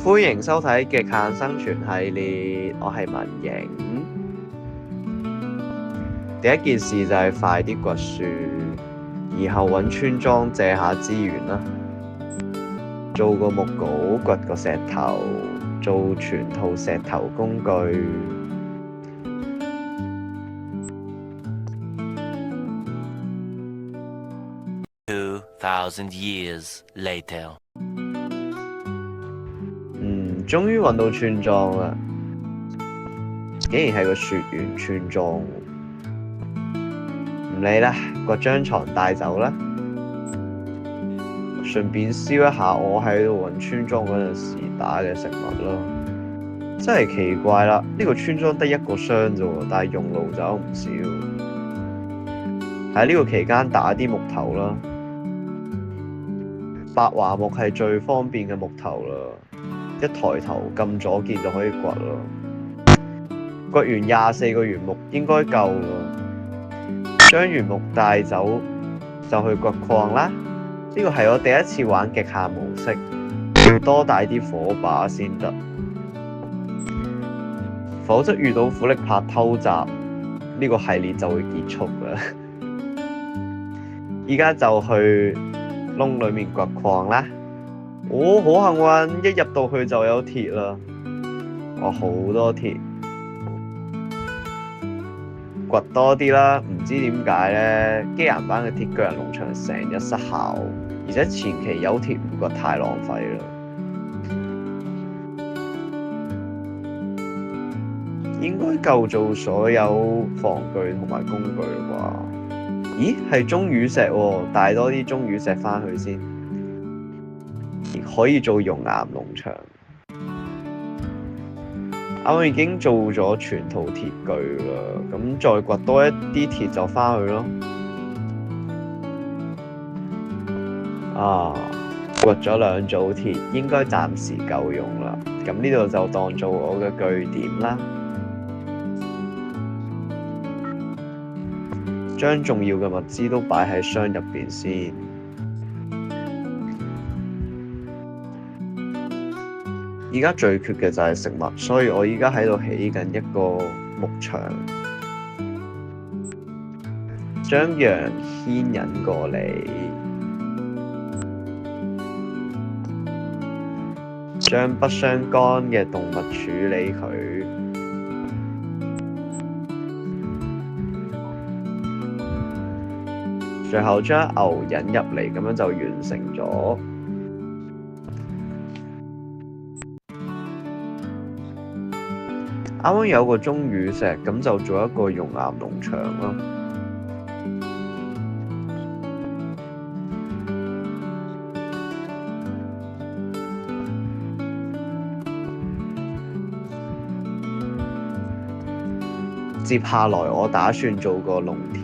歡迎收睇極限生存系列，我係文影。第一件事就係快啲掘樹，然後揾村莊借下資源啦，做個木鎬，掘個石頭，做全套石頭工具。2,000 years later，終於揾到村莊啦！竟然係個雪原村莊，唔理啦，掘張床帶走啦，順便燒一下我喺度揾村莊嗰陣時打嘅食物咯。真係奇怪啦，呢個村莊得一個箱啫喎，但係用路走唔少。喺呢個期間打啲木頭啦，白樺木係最方便嘅木頭啦，一抬頭撳左鍵就可以掘咯。掘完24個原木應該夠咯，將原木帶走就去掘礦啦。呢個係我第一次玩極限模式，要多帶啲火把先得，否則遇到苦力怕偷襲，呢個系列就會結束啦。依家就去窿裏面掘礦啦。好幸運，一入到去就有鐵啦。好多鐵，掘多啲啦。唔知點解呢，機械版嘅鐵巨人農場成日失效，而且前期有鐵唔掘太浪費啦。應該夠做所有防具同埋工具啦啩？咦，係鐘乳石喎，帶多啲鐘乳石返去先，可以做熔岩農場。我已經做咗全套鐵具啦，咁再掘多一啲鐵就返去咯。掘咗2組鐵，應該暫時夠用啦。咁呢度就當做我嘅據點啦。將重要嘅物資都擺喺箱入邊先。而家最缺嘅就係食物，所以我而家喺度起緊一個牧場，將羊牽引過嚟，將不相干嘅動物處理佢，最後將牛引入嚟，咁樣就完成咗。啱啱有個鐘乳石，咁就做一個熔岩農場咯。接下來我打算做個農田。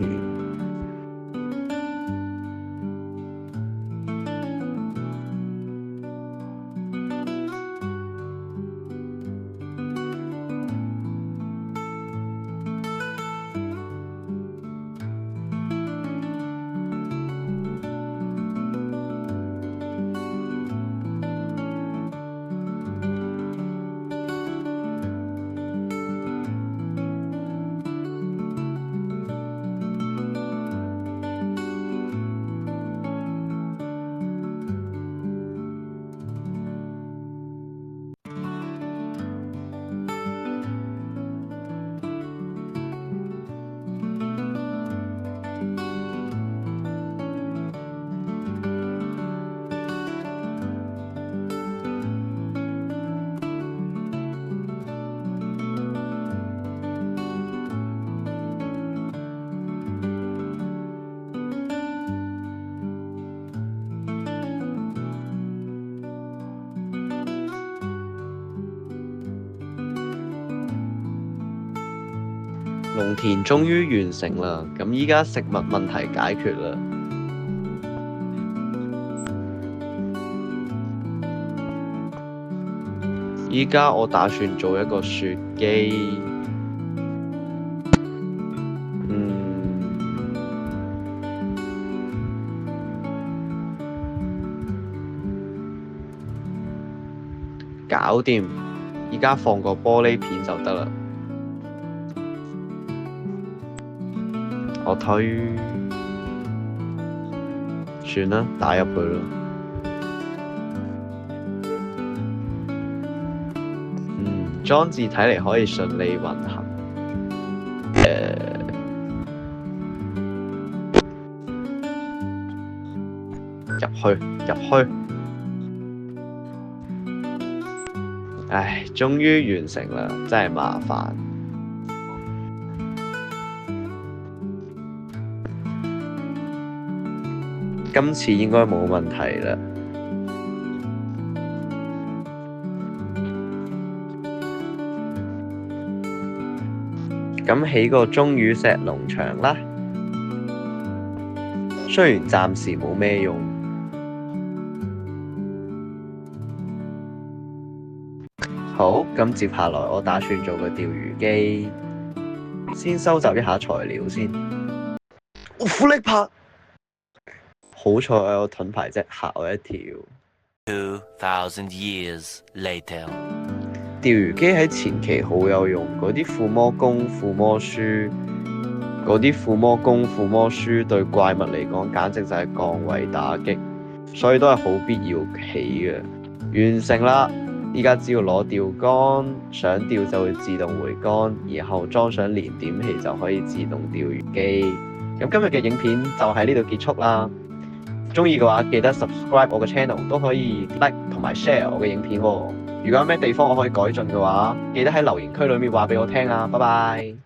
農田終於完成啦，咁依家食物問題解決啦。依家我打算做一個雪機。搞掂，而家放個玻璃片就得啦。我推，算啦，打入去啦。裝置睇嚟可以順利運行。入去。唉，終於完成啦，真係麻煩。今次應該冇問題啦。咁起個鐘乳石農場啦，雖然暫時冇咩用。好，咁接下來我打算做個釣魚機，先收集一下材料先。苦力拍，好彩我有盾牌啫，嚇我一跳。2,000 years later。釣魚機喺前期好有用，嗰啲附魔弓、附魔書，對怪物嚟講簡直就係降維打擊，所以都係好必要起嘅。完成啦！依家只要攞釣竿，想釣就會自動回竿，然後裝上連點器就可以自動釣魚機。咁今日嘅影片就喺呢度結束啦。鍾意嘅話記得 subscribe 我嘅 channel， 都可以 like 同埋 share 我嘅影片喎。如果有咩地方我可以改進嘅話，記得喺留言區裏面話俾我聽啊！拜拜。